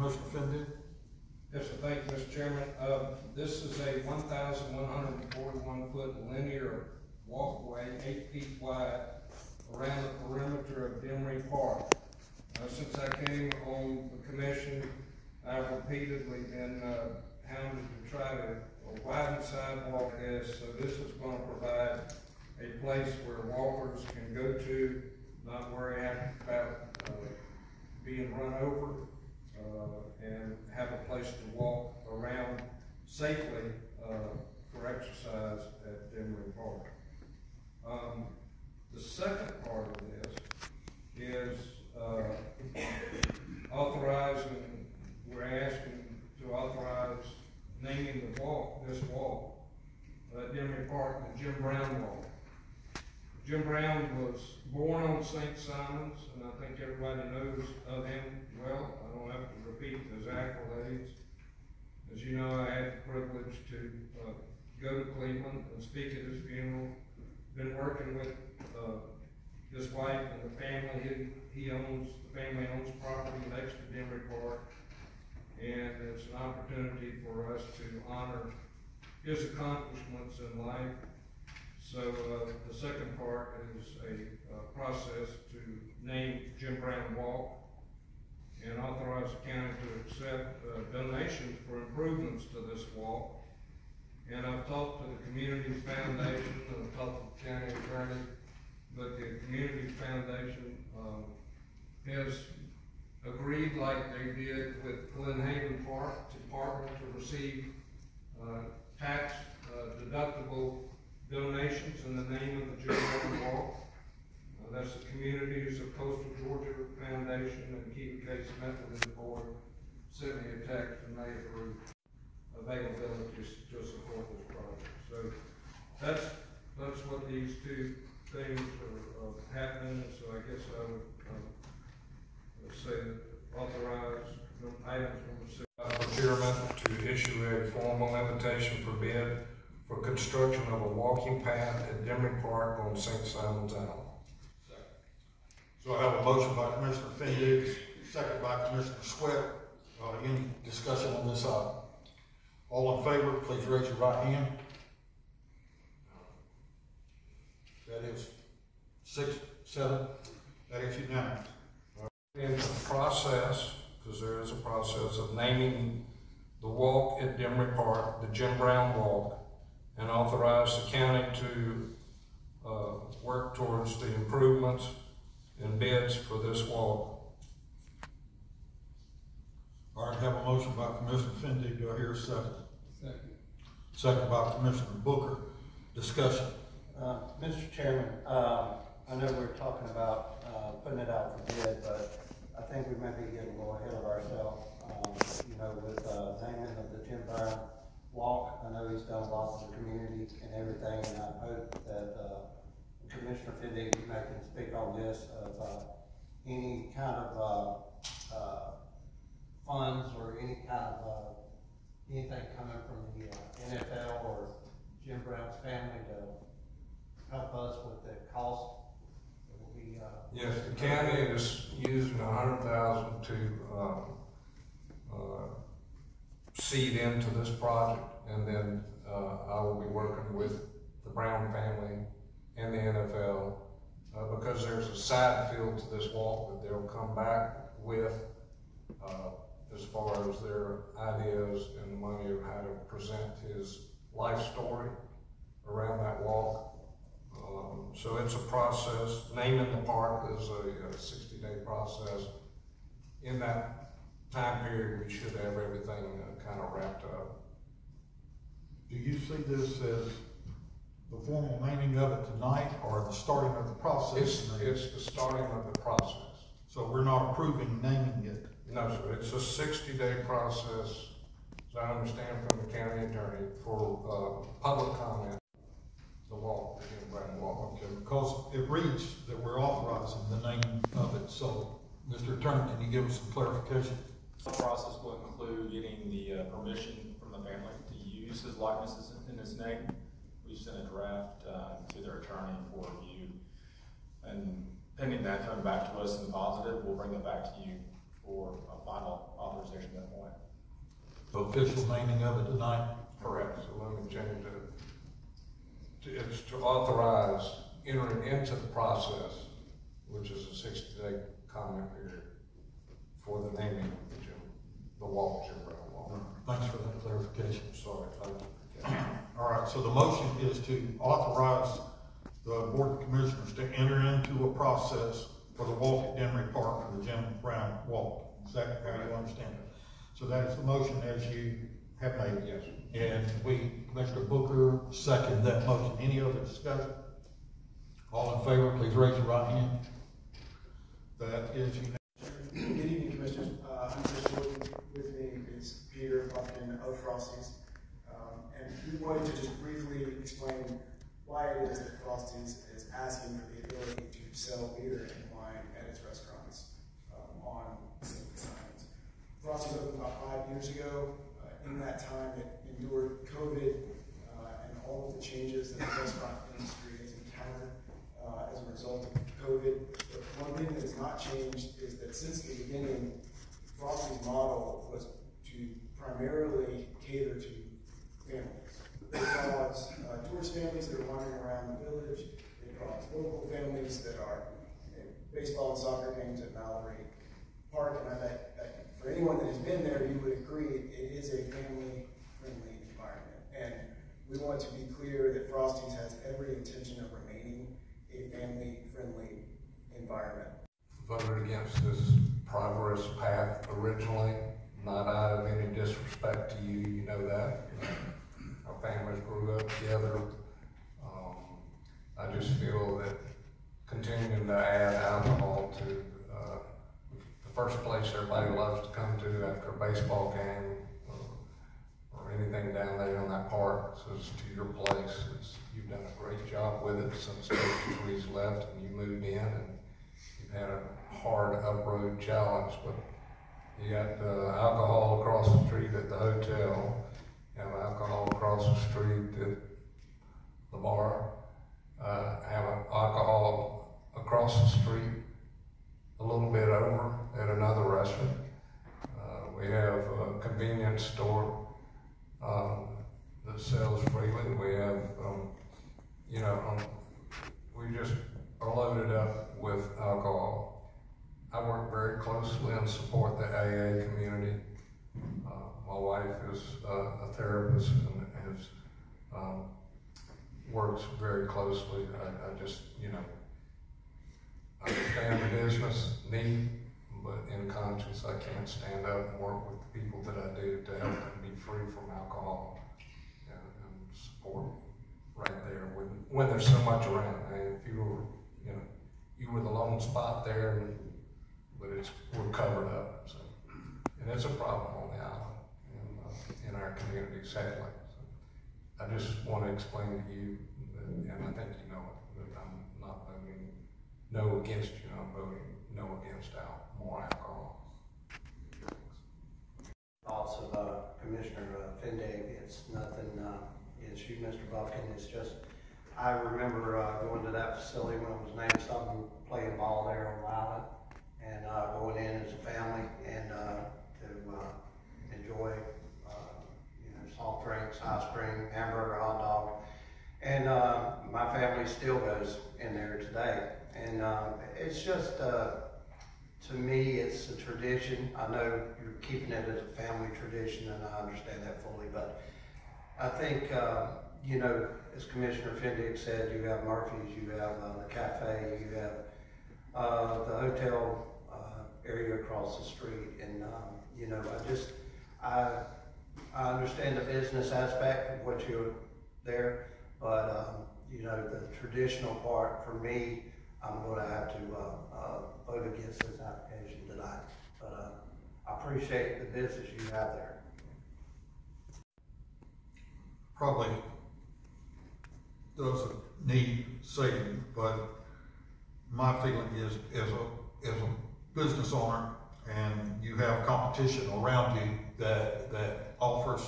Commissioner Fendy. Yes, sir. Thank you, Mr. Chairman. This is a 1,141 foot linear walkway, 8 feet wide, around the perimeter of Demery Park. Since I came on the commission, I've repeatedly been hounded to try to widen the sidewalk so this is going to provide a place where walkers can go to, not worry about being run over, and have a place to walk around safely for exercise at Demery Park. The second part of this is we're asking to authorize naming this walk at Demery Park, the Jim Brown Walk. Jim Brown was born on St. Simon's, and I think everybody knows of him well. I don't have to repeat his accolades. As you know, I had the privilege to go to Cleveland and speak at his funeral. Been working with his wife and the family. The family owns property next to Demery Park, and it's an opportunity for us to honor his accomplishments in life. So the second part is a process to name Jim Brown Walk and authorize the county to accept donations for improvements to this walk. And I've talked to the Community Foundation, and I've talked to the county attorney, but the Community Foundation has agreed, like they did with Glynn Park, to partner to receive tax deductible donations in the name of the Jim Brown Walk. That's the Communities of Coastal Georgia Foundation, and Keith Case Methodist Board sent me a text and they approved availability to support this project. So that's what these two things are happening. So I guess I would say authorize items number 6. Procurement to issue a formal invitation for bid for construction of a walking path at Demery Park on St. Simon's Island. So I have a motion by Commissioner Fendy, second by Commissioner Sweat. Any discussion on this item? All in favor, please raise your right hand. That is 6, 7. That is unanimous. In the process, because there is a process of naming the walk at Demery Park, the Jim Brown Walk, and authorize the county to work towards the improvements and bids for this walk. All right, have a motion by Commissioner Fendy. Do I hear a second? Second. Second by Commissioner Booker. Discussion. Mr. Chairman, I know we're talking about putting it out for bid, but I think we might be getting a little ahead of ourselves. You know, with naming of the Jim Brown Walk, I know he's done a lot for the community and everything, and I hope that Commissioner Fendy, you may can speak on this of any kind of funds or any kind of anything coming from the NFL or Jim Brown's family to help us with the cost. Yes, the county is using $100,000 to seed into this project, and then I will be working with the Brown family and the NFL because there's a side field to this walk that they'll come back with as far as their ideas and the money of how to present his life story around that walk. So it's a process. Naming the park is a 60-day process. In that time period, we should have everything kind of wrapped up. Do you see this as the formal naming of it tonight or the starting of the process? It's the starting of the process. So we're not approving naming it? No, sir. It's a 60-day process, as I understand from the county attorney, for public comment. The walk, the Jim Brown Walk. Okay, because it reads that we're authorizing the naming of it. So, Mr. Attorney, can you give us some clarification? The process will include getting the permission from the family to use his likenesses in his name. We've sent a draft to their attorney for review, and pending that coming back to us in the positive, we'll bring it back to you for a final authorization of the official naming of it tonight? Correct, so let me change it. It's to authorize entering into the process, which is a 60-day comment period for the naming of the gym, the walk, Jim Brown walk. Thanks for that clarification. Sorry, thank you. All right, so the motion is to authorize the Board of Commissioners to enter into a process for the walk at Demery Park for the Jim Brown walk. Is that how you understand it? So that is the motion as you have made. Yes. And Mr. Booker, second that motion. Any other discussion? All in favor, please raise your right hand. That is unanimous. Good evening, Commissioners. I'm Chris Jordan. With me is Peter Buffkin of Frosty's. And we wanted to just briefly explain why it is that Frosty's is asking for the ability to sell beer and wine at its restaurants on single signs. Frosty's opened about 5 years ago. In that time, it endured COVID and all of the changes that the restaurant industry has encountered as a result of COVID. But one thing that has not changed is that since the beginning, Frosty's model was to primarily cater to families. They cause tourist families that are wandering around the village. They cause local families that are baseball and soccer games at Mallory Park. And I bet for anyone that has been there, you would agree it is a family-friendly environment. And we want to be clear that Frosty's has every intention of remaining a family-friendly environment. Voted against this progress path originally, not out of any disrespect to you, you know that. Our families grew up together. I just feel that continuing to add alcohol to the first place everybody loves to come to after a baseball game or anything down there in that park, so it's to your place. You've done a great job with it since Freeze left and you moved in, and you've had a hard up-road challenge, but you got alcohol across the street at the hotel, you have alcohol across the street at the bar, have alcohol across the street a little bit over at another restaurant. We have a convenience store that sells freely. We have, we just are loaded up with alcohol. I work very closely and support the AA community. My wife is a therapist and works very closely. I just, I understand the business need, but in conscience, I can't stand up and work with the people that I do to help them be free from alcohol and support right there when there's so much around. If you were, you were the lone spot there, but we're covered up. So, and it's a problem on the island and in our community, secondly. So I just want to explain to you, and I think you know it, that I'm not voting no against you. I'm voting no against more alcohol. Thoughts of Commissioner Findig, it's nothing against you, Mr. Buffkin. It's just, I remember going to that facility when it was named something, playing ball there on the island, and going in as a family and to enjoy soft drinks, ice cream, hamburger, hot dog. And my family still goes in there today. And it's just, to me, it's a tradition. I know you're keeping it as a family tradition, and I understand that fully, but I think, as Commissioner Findig said, you have Murphy's, you have the cafe, you have the hotel area across the street, and I understand the business aspect of what you're there, but the traditional part for me, I'm going to have to vote against this application tonight. But I appreciate the business you have there. Probably doesn't need saying, but my feeling is, as a business owner, and you have competition around you that offers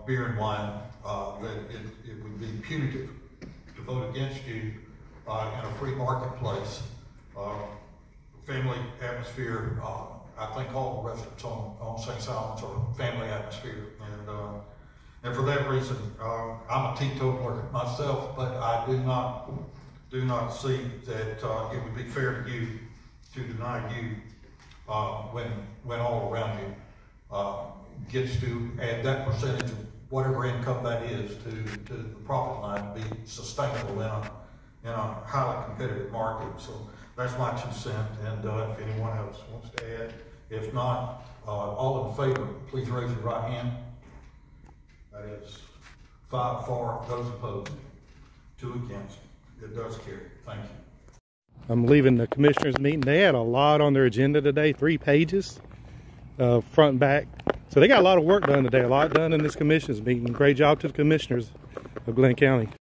beer and wine, that it would be punitive to vote against you in a free marketplace. Family atmosphere, I think all the restaurants on St. Simon's are family atmosphere, and for that reason, I'm a teetotaler myself, but I do not see that it would be fair to you to deny you when all around you gets to add that percentage of whatever income that is to the profit line to be sustainable in a highly competitive market. So that's my 2 cents, and if anyone else wants to add, if not, all in favor, please raise your right hand. That is 5 for, those opposed, 2 against. It does carry. Thank you. I'm leaving the commissioners meeting. They had a lot on their agenda today, 3 pages, front and back. So they got a lot of work done today, a lot done in this commissioners meeting. Great job to the commissioners of Glynn County.